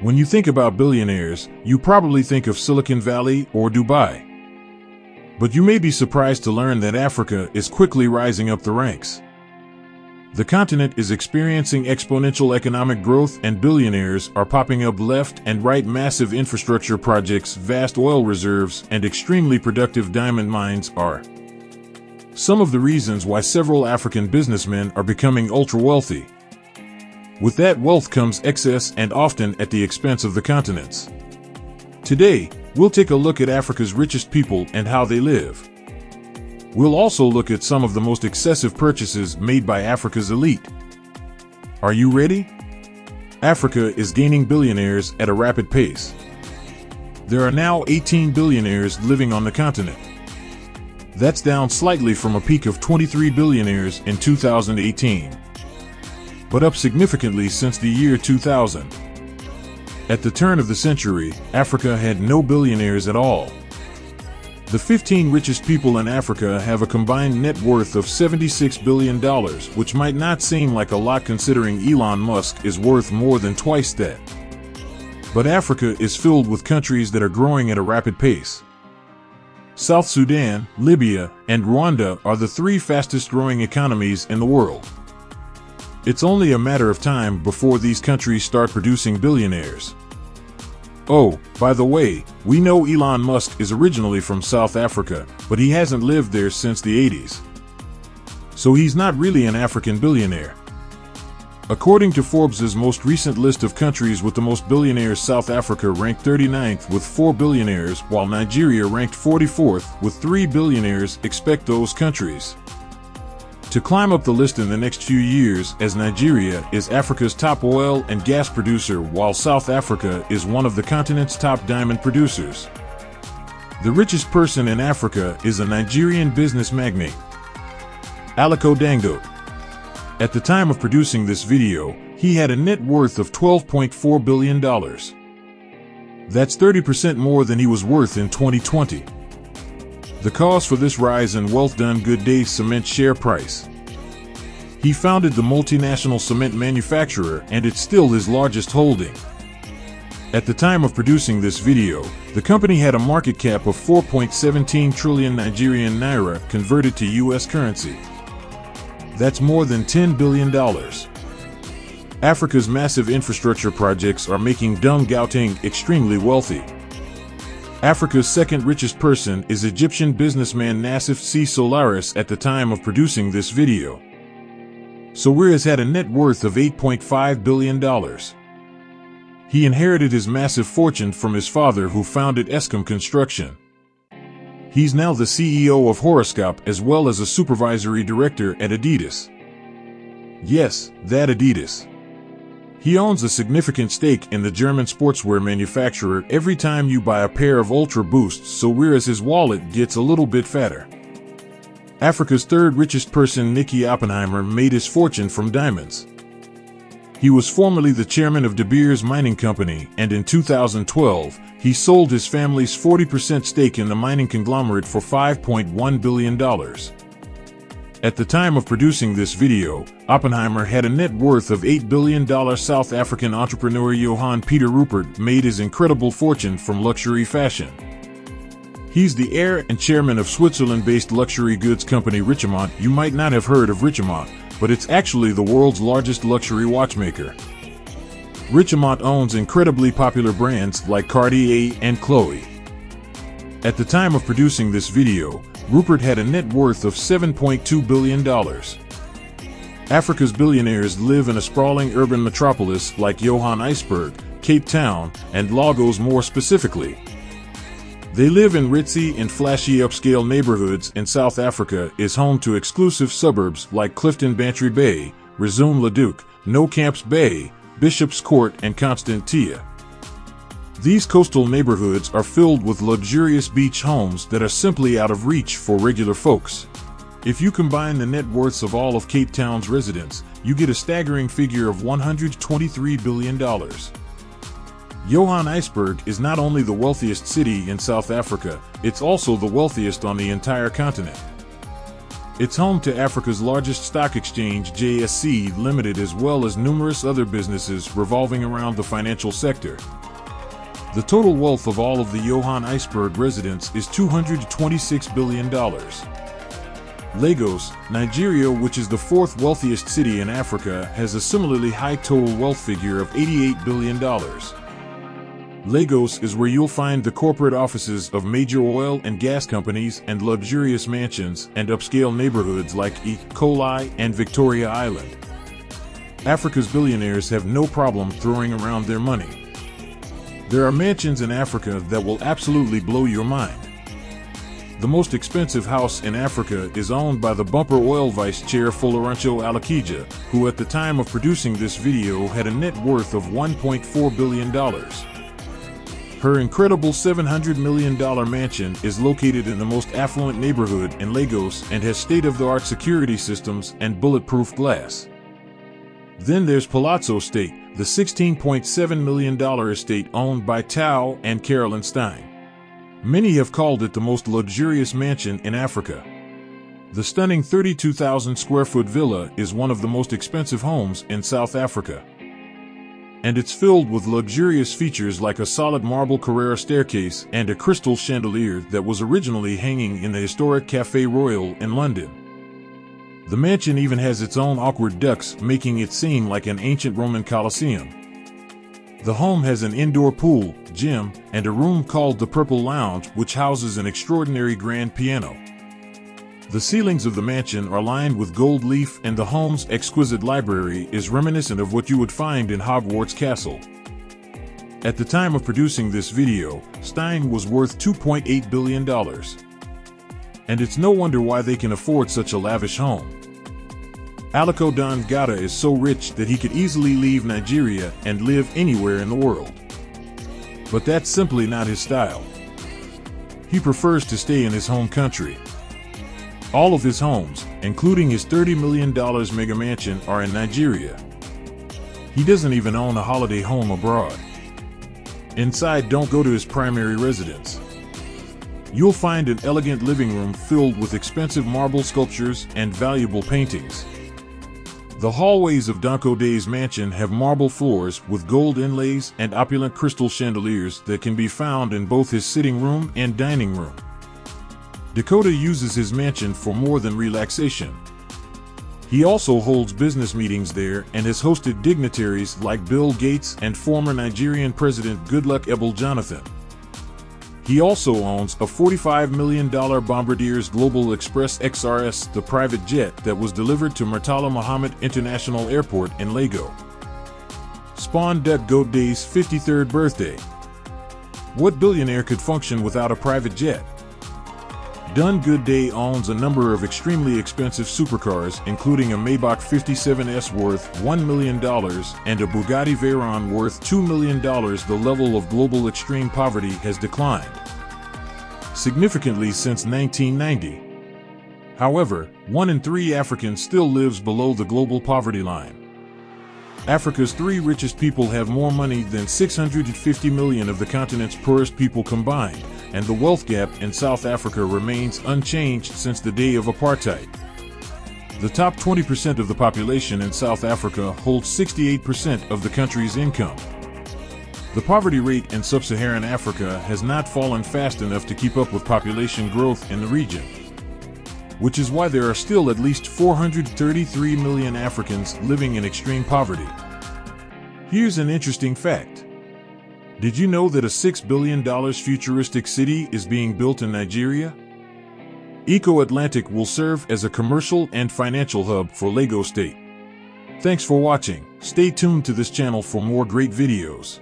When you think about billionaires, you probably think of Silicon Valley or Dubai. But you may be surprised to learn that Africa is quickly rising up the ranks. The continent is experiencing exponential economic growth, and billionaires are popping up left and right. Massive infrastructure projects, vast oil reserves, and extremely productive diamond mines are some of the reasons why several African businessmen are becoming ultra-wealthy. With that wealth comes excess, and often at the expense of the continents. Today, we'll take a look at Africa's richest people and how they live. We'll also look at some of the most excessive purchases made by Africa's elite. Are you ready? Africa is gaining billionaires at a rapid pace. There are now 18 billionaires living on the continent. That's down slightly from a peak of 23 billionaires in 2018, but up significantly since the year 2000. At the turn of the century, Africa had no billionaires at all. The 15 richest people in Africa have a combined net worth of $76 billion, which might not seem like a lot considering Elon Musk is worth more than twice that. But Africa is filled with countries that are growing at a rapid pace. South Sudan, Libya, and Rwanda are the three fastest growing economies in the world. It's only a matter of time before these countries start producing billionaires. Oh, by the way, we know Elon Musk is originally from South Africa, but he hasn't lived there since the 80s. So he's not really an African billionaire. According to Forbes' most recent list of countries with the most billionaires, South Africa ranked 39th with 4 billionaires, while Nigeria ranked 44th with 3 billionaires. Expect those countries to climb up the list in the next few years, as Nigeria is Africa's top oil and gas producer, while South Africa is one of the continent's top diamond producers. The richest person in Africa is a Nigerian business magnate, Aliko Dangote. At the time of producing this video, he had a net worth of $12.4 billion. That's 30% more than he was worth in 2020. The cause for this rise in wealth: done good days cement share price. He founded the multinational cement manufacturer, and it's still his largest holding. At the time of producing this video, the company had a market cap of 4.17 trillion Nigerian naira converted to US currency. That's more than $10 billion. Africa's massive infrastructure projects are making Deng Xiaoping extremely wealthy. Africa's second richest person is Egyptian businessman Nassif C. Solaris at the time of producing this video. Solaris had a net worth of $8.5 billion. He inherited his massive fortune from his father, who founded Eskom Construction. He's now the CEO of Horoscope as well as a supervisory director at Adidas. Yes, that Adidas. He owns a significant stake in the German sportswear manufacturer. Every time you buy a pair of Ultra Boosts, Solaris's wallet gets a little bit fatter. Africa's third richest person, Nicky Oppenheimer, made his fortune from diamonds. He was formerly the chairman of De Beers Mining Company, and in 2012, he sold his family's 40% stake in the mining conglomerate for $5.1 billion. At the time of producing this video, Oppenheimer had a net worth of $8 billion. South African entrepreneur Johan Peter Rupert made his incredible fortune from luxury fashion. He's the heir and chairman of Switzerland-based luxury goods company Richemont. You might not have heard of Richemont, but it's actually the world's largest luxury watchmaker. Richemont owns incredibly popular brands like Cartier and Chloe. At the time of producing this video, Rupert had a net worth of $7.2 billion. Africa's billionaires live in a sprawling urban metropolis like Johannesburg, Cape Town, and Lagos more specifically. They live in ritzy and flashy upscale neighborhoods, and South Africa is home to exclusive suburbs like Clifton Bantry Bay, Razoum-Leduc, No Camps Bay, Bishop's Court, and Constantia. These coastal neighborhoods are filled with luxurious beach homes that are simply out of reach for regular folks. If you combine the net worths of all of Cape Town's residents, you get a staggering figure of $123 billion. Johannesburg is not only the wealthiest city in South Africa, it's also the wealthiest on the entire continent. It's home to Africa's largest stock exchange, JSE Limited, as well as numerous other businesses revolving around the financial sector. The total wealth of all of the Johannesburg residents is $226 billion. Lagos, Nigeria, which is the fourth wealthiest city in Africa, has a similarly high total wealth figure of $88 billion. Lagos is where you'll find the corporate offices of major oil and gas companies and luxurious mansions and upscale neighborhoods like Ikoyi and Victoria Island. Africa's billionaires have no problem throwing around their money. There are mansions in Africa that will absolutely blow your mind. The most expensive house in Africa is owned by the bumper oil vice chair Folorunsho Alakija, who at the time of producing this video had a net worth of $1.4 billion. Her incredible $700 million mansion is located in the most affluent neighborhood in Lagos and has state-of-the-art security systems and bulletproof glass. Then there's Palazzo State, the $16.7 million estate owned by Tao and Carolyn Stein. Many have called it the most luxurious mansion in Africa. The stunning 32,000 square foot villa is one of the most expensive homes in South Africa. And it's filled with luxurious features like a solid marble Carrera staircase and a crystal chandelier that was originally hanging in the historic Café Royal in London. The mansion even has its own awkward ducts, making it seem like an ancient Roman Colosseum. The home has an indoor pool, gym, and a room called the Purple Lounge, which houses an extraordinary grand piano. The ceilings of the mansion are lined with gold leaf, and the home's exquisite library is reminiscent of what you would find in Hogwarts Castle. At the time of producing this video, Stein was worth $2.8 billion. And it's no wonder why they can afford such a lavish home. Aliko Dangote is so rich that he could easily leave Nigeria and live anywhere in the world. But that's simply not his style. He prefers to stay in his home country. All of his homes, including his $30 million mega mansion, are in Nigeria. He doesn't even own a holiday home abroad. Inside, don't go to his primary residence. You'll find an elegant living room filled with expensive marble sculptures and valuable paintings. The hallways of Dangote's mansion have marble floors with gold inlays and opulent crystal chandeliers that can be found in both his sitting room and dining room. Dakota uses his mansion for more than relaxation. He also holds business meetings there and has hosted dignitaries like Bill Gates and former Nigerian President Goodluck Ebele Jonathan. He also owns a $45 million Bombardier's Global Express XRS, the private jet that was delivered to Murtala Muhammad International Airport in Lagos. Spawned Dangote's 53rd birthday. What billionaire could function without a private jet? Dangote owns a number of extremely expensive supercars, including a Maybach 57S worth $1 million and a Bugatti Veyron worth $2 million. The level of global extreme poverty has declined significantly since 1990. However, 1 in 3 Africans still lives below the global poverty line. Africa's 3 richest people have more money than 650 million of the continent's poorest people combined, and the wealth gap in South Africa remains unchanged since the day of apartheid. The top 20% of the population in South Africa holds 68% of the country's income. The poverty rate in sub-Saharan Africa has not fallen fast enough to keep up with population growth in the region, which is why there are still at least 433 million Africans living in extreme poverty. Here's an interesting fact. Did you know that a $6 billion futuristic city is being built in Nigeria? Eco Atlantic will serve as a commercial and financial hub for Lagos State. Thanks for watching. Stay tuned to this channel for more great videos.